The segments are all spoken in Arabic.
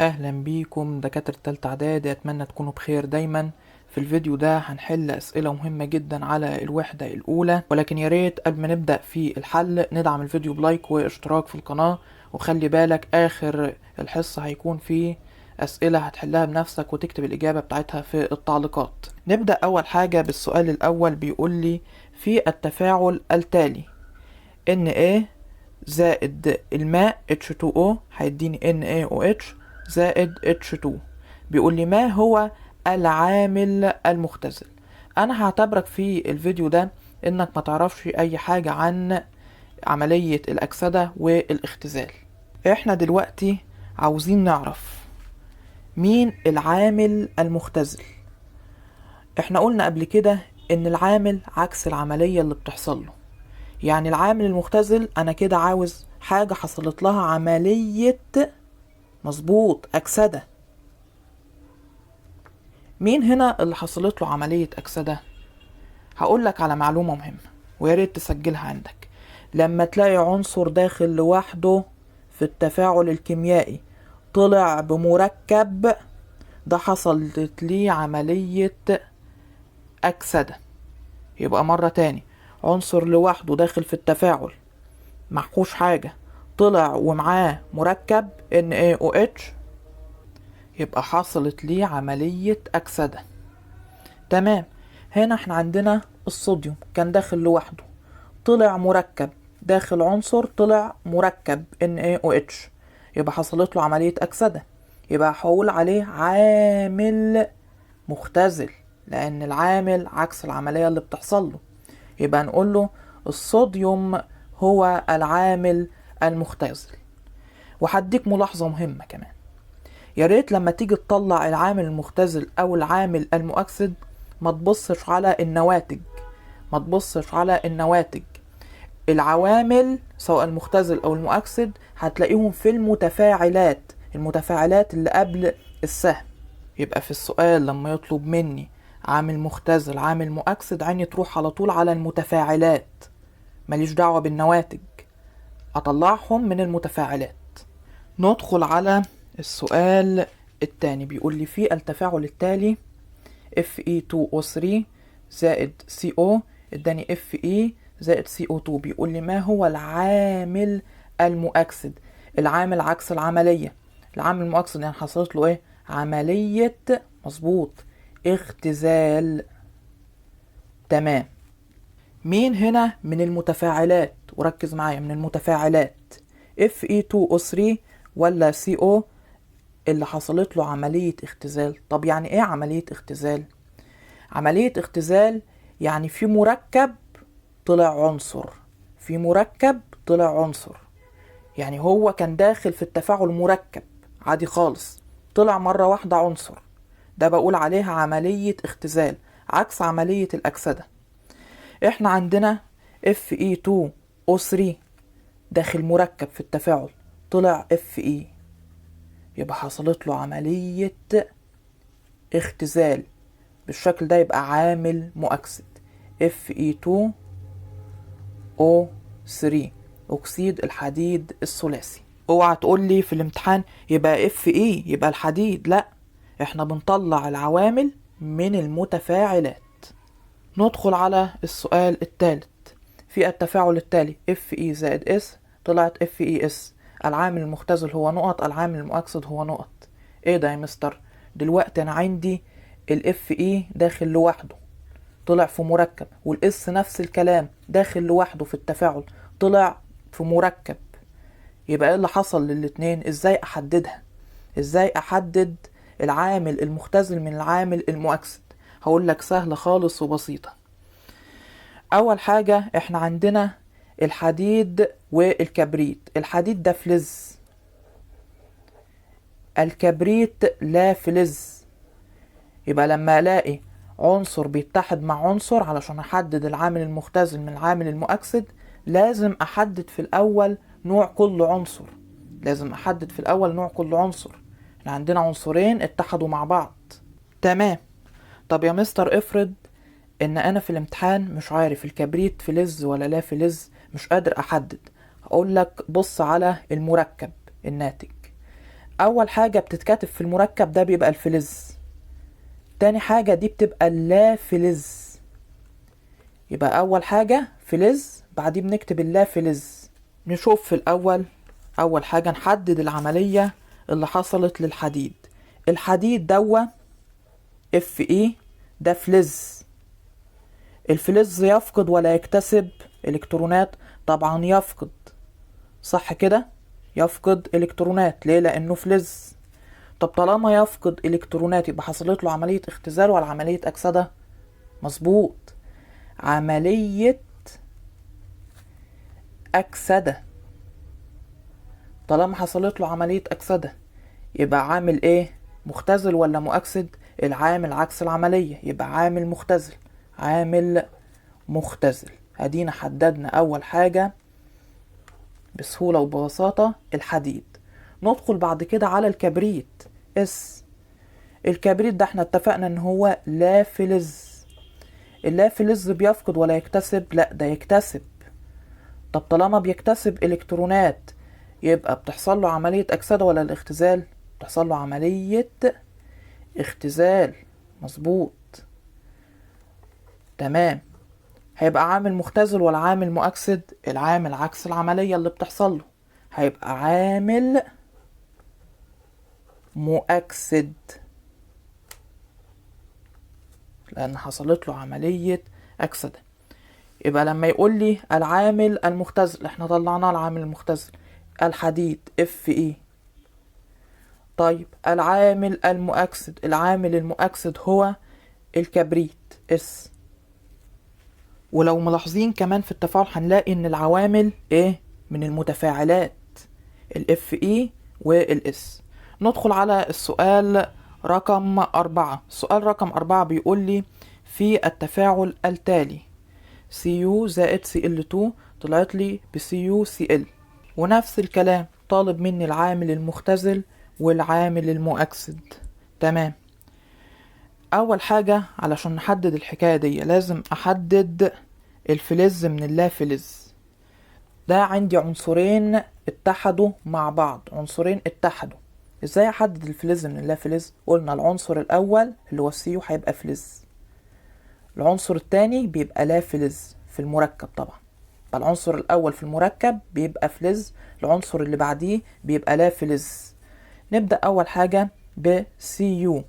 اهلا بيكم دكاترة تالتة اعدادي، اتمنى تكونوا بخير دايما. في الفيديو ده هنحل اسئلة مهمة جدا على الوحدة الاولى، ولكن يا ريت قبل ما نبدأ في الحل ندعم الفيديو بلايك واشتراك في القناة. وخلي بالك اخر الحصة هيكون فيه اسئلة هتحلها بنفسك وتكتب الاجابة بتاعتها في التعليقات. نبدأ اول حاجة بالسؤال الاول، بيقول لي في التفاعل التالي Na زائد الماء H2O هيديني NaOH زائد H2. بيقول لي ما هو العامل المختزل. انا هعتبرك في الفيديو ده انك ما تعرفش اي حاجة عن عملية الاكسدة والاختزال. احنا دلوقتي عاوزين نعرف مين العامل المختزل. احنا قلنا قبل كده ان العامل عكس العملية اللي بتحصل له. يعني العامل المختزل انا كده عاوز حاجة حصلت لها عملية، مظبوط، اكسدة. مين هنا اللي حصلت له عملية اكسدة؟ هقولك على معلومة مهمة وياريت تسجلها عندك. لما تلاقي عنصر داخل لوحده في التفاعل الكيميائي طلع بمركب، ده حصلت ليه عملية اكسدة. يبقى مرة تاني، عنصر لوحده داخل في التفاعل معهوش حاجة طلع ومعاه مركب NaOH، يبقى حصلت ليه عملية أكسدة. تمام. هنا احنا عندنا الصوديوم كان داخل لوحده طلع مركب داخل عنصر طلع مركب NaOH، يبقى حصلت له عملية أكسدة. يبقى هقول عليه عامل مختزل، لأن العامل عكس العملية اللي بتحصل له. يبقى نقول له الصوديوم هو العامل المختزل. وهديك ملاحظة مهمة كمان، يا ريت لما تيجي تطلع العامل المختزل او العامل المؤكسد ما تبصش على النواتج. ما تبصش على النواتج. العوامل سواء المختزل او المؤكسد هتلاقيهم في المتفاعلات اللي قبل السهم. يبقى في السؤال لما يطلب مني عامل مختزل عامل مؤكسد، عيني تروح على طول على المتفاعلات، ماليش دعوة بالنواتج، اطلعهم من المتفاعلات. ندخل على السؤال التاني، بيقول لي في التفاعل التالي Fe2O3 زائد CO اداني Fe زائد CO2. بيقول لي ما هو العامل المؤكسد. العامل عكس العملية. العامل المؤكسد يعني حصلت له ايه؟ عملية، مظبوط، اختزال. تمام. مين هنا من المتفاعلات؟ وركز معايا، من المتفاعلات Fe2O3 ولا CO اللي حصلت له عملية اختزال؟ طب يعني ايه عملية اختزال؟ عملية اختزال يعني في مركب طلع عنصر، في مركب طلع عنصر. يعني هو كان داخل في التفاعل مركب عادي خالص، طلع مرة واحدة عنصر، ده بقول عليها عملية اختزال عكس عملية الأكسدة. احنا عندنا Fe2O3 داخل مركب في التفاعل طلع Fe، يبقى حصلت له عملية اختزال بالشكل ده، يبقى عامل مؤكسد Fe2O3 أكسيد الحديد الثلاثي. اوعى تقول لي في الامتحان يبقى Fe يبقى الحديد، لا، احنا بنطلع العوامل من المتفاعلات. ندخل على السؤال الثالث. في التفاعل التالي Fe زائد S طلعت FeS. العامل المختزل هو نقط، العامل المؤكسد هو نقط. ايه ده يا مستر؟ دلوقتي انا عندي Fe داخل لوحده طلع في مركب، والS نفس الكلام داخل لوحده في التفاعل طلع في مركب. يبقى ايه اللي حصل للاتنين؟ ازاي احددها؟ ازاي احدد العامل المختزل من العامل المؤكسد؟ هقول لك سهلة خالص وبسيطة. اول حاجة احنا عندنا الحديد والكبريت. الحديد ده فلز، الكبريت لا فلز. يبقى لما الاقي عنصر بيتحد مع عنصر علشان احدد العامل المختزل من العامل المؤكسد، لازم احدد في الاول نوع كل عنصر. لازم احدد في الاول نوع كل عنصر. احنا عندنا عنصرين اتحدوا مع بعض. تمام. طب يا مستر افرض ان انا في الامتحان مش عارف الكبريت فلز ولا لا فلز، مش قادر احدد. هقول لك بص على المركب الناتج. اول حاجة بتتكتب في المركب ده بيبقى الفلز، تاني حاجة دي بتبقى اللا فلز. يبقى اول حاجة فلز، بعدين بنكتب اللا فلز. نشوف في الاول، اول حاجة نحدد العملية اللي حصلت للحديد. الحديد دوا Fe ده فلز. الفلز يفقد ولا يكتسب الكترونات؟ طبعا يفقد، صح كده؟ يفقد الكترونات. ليه؟ لانه فلز. طب طالما يفقد الكترونات يبقى حصلت له عملية اختزال ولا عملية اكسدة؟ مظبوط، عملية اكسدة. طالما حصلت له عملية اكسدة يبقى عامل ايه؟ مختزل ولا مؤكسد؟ العامل عكس العملية، يبقى عامل مختزل. عامل مختزل. ادينا حددنا اول حاجة بسهولة وببساطة الحديد. ندخل بعد كده على الكبريت اس. الكبريت ده احنا اتفقنا ان هو لا فلز. اللا فلز بيفقد ولا يكتسب؟ لا ده يكتسب. طب طالما بيكتسب الكترونات يبقى بتحصل له عملية اكسدة ولا الاختزال؟ بتحصل له عملية اختزال. مظبوط، تمام. هيبقى عامل مختزل ولا عامل مؤكسد؟ العامل عكس العملية اللي بتحصل له، هيبقى عامل مؤكسد، لأن حصلت له عملية أكسدة. يبقى لما يقول لي العامل المختزل، احنا طلعنا العامل المختزل الحديد Fe. طيب العامل المؤكسد، العامل المؤكسد هو الكبريت S. ولو ملاحظين كمان في التفاعل هنلاقي ان العوامل ايه؟ من المتفاعلات، Fe والS. ندخل على السؤال رقم 4. السؤال رقم 4 بيقول لي في التفاعل التالي Cu زائد Cl2 طلعت لي بCuCl، ونفس الكلام طالب مني العامل المختزل والعامل المؤكسد. تمام. اول حاجة علشان نحدد الحكاية دي لازم احدد الفلز من اللا فلز. ده عندي عنصرين اتحدوا مع بعض، عنصرين اتحدوا. ازاي احدد الفلز من اللا فلز؟ قلنا العنصر الاول اللي هو السيو هيبقى فلز، العنصر التاني بيبقى لا فلز في المركب طبعا. العنصر الاول في المركب بيبقى فلز، العنصر اللي بعديه بيبقى لا فلز. نبدأ اول حاجة بسيو.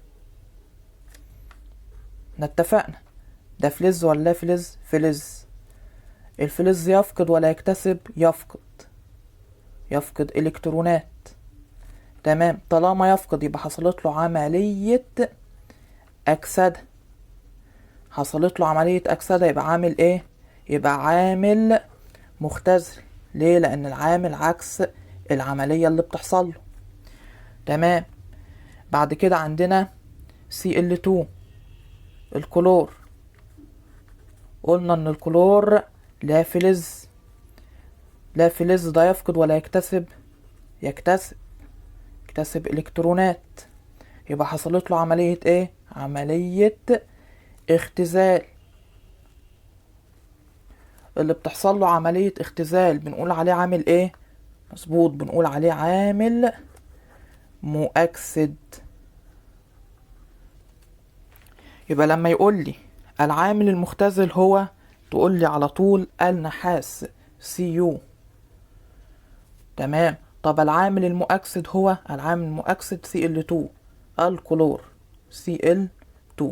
اتفقنا ده فلز ولا لا فلز؟ فلز. الفلز يفقد ولا يكتسب؟ يفقد. يفقد الكترونات. تمام. طالما يفقد يبقى حصلت له عملية أكسدة. حصلت له عملية أكسدة يبقى عامل ايه؟ يبقى عامل مختزل. ليه؟ لأن العامل عكس العملية اللي بتحصل له. تمام. بعد كده عندنا Cl2 الكلور. قلنا ان الكلور لا فلز. لا فلز ده يفقد ولا يكتسب؟ يكتسب. يكتسب الكترونات. يبقى حصلت له عملية ايه؟ عملية اختزال. اللي بتحصل له عملية اختزال بنقول عليه عامل ايه؟ مظبوط، بنقول عليه عامل مؤكسد. يبقى لما يقول لي العامل المختزل هو، تقول لي على طول النحاس Cu. تمام. طب العامل المؤكسد هو، العامل المؤكسد Cl2 الكلور Cl2.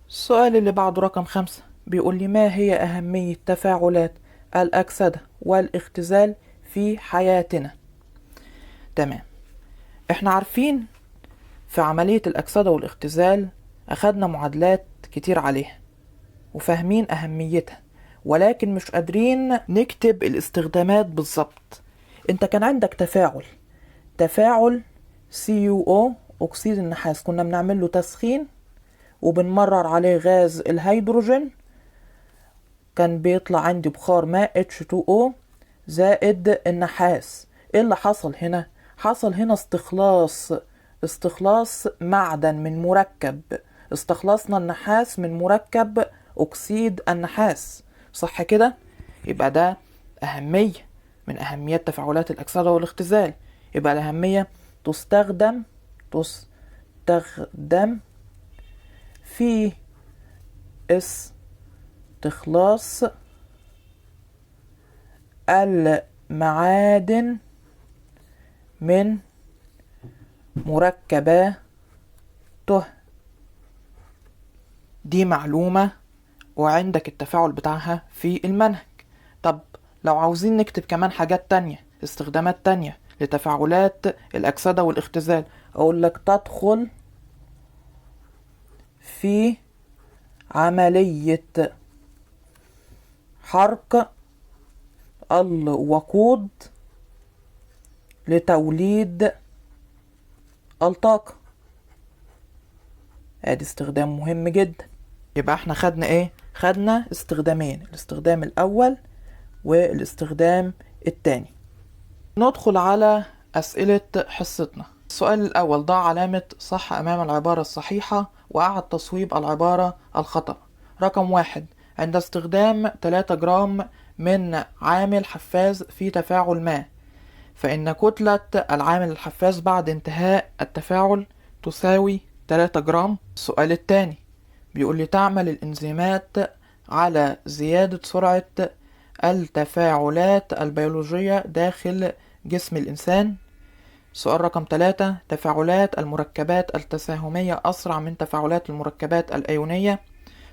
السؤال اللي بعده رقم 5 بيقول لي ما هي أهمية تفاعلات الأكسدة والاختزال في حياتنا؟ تمام. احنا عارفين في عملية الأكسدة والاختزال أخدنا معادلات كتير عليها وفاهمين أهميتها، ولكن مش قادرين نكتب الاستخدامات بالظبط. انت كان عندك تفاعل CuO أكسيد النحاس، كنا بنعمل له تسخين وبنمرر عليه غاز الهيدروجين، كان بيطلع عندي بخار ماء H2O زائد النحاس. ايه اللي حصل هنا؟ حصل هنا استخلاص معدن من مركب. استخلصنا النحاس من مركب أكسيد النحاس، صح كده؟ يبقى ده أهمية من أهميات تفاعلات الأكسدة والاختزال. يبقى الأهمية تستخدم في استخلاص المعادن من مركباته. دي معلومة وعندك التفاعل بتاعها في المنهج. طب لو عاوزين نكتب كمان حاجات تانية، استخدامات تانية لتفاعلات الأكسدة والاختزال، أقول لك تدخل في عملية حرق الوقود لتوليد الطاقة. ادي استخدام مهم جدا. يبقى احنا خدنا ايه؟ خدنا استخدامين، الاستخدام الاول والاستخدام التاني. ندخل على اسئلة حصتنا. السؤال الاول: ضع علامة صح امام العبارة الصحيحة واعد تصويب العبارة الخطأ. رقم 1: عند استخدام 3 جرام من عامل حفاز في تفاعل ما، فإن كتلة العامل الحفاز بعد انتهاء التفاعل تساوي 3 جرام. السؤال الثاني بيقول لي: تعمل الإنزيمات على زيادة سرعة التفاعلات البيولوجية داخل جسم الإنسان. سؤال رقم 3: تفاعلات المركبات التساهمية أسرع من تفاعلات المركبات الأيونية.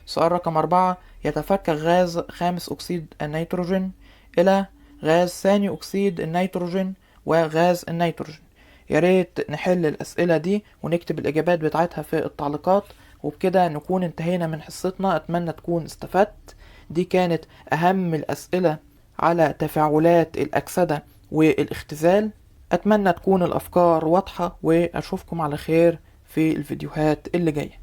سؤال رقم 4: يتفكك غاز خامس أكسيد النيتروجين إلى غاز ثاني أكسيد النيتروجين وغاز النيتروجين. يا ريت نحل الأسئلة دي ونكتب الإجابات بتاعتها في التعليقات، وبكده نكون انتهينا من حصتنا. أتمنى تكون استفدت. دي كانت أهم الأسئلة على تفاعلات الأكسدة والاختزال. أتمنى تكون الأفكار واضحة، وأشوفكم على خير في الفيديوهات اللي جاية.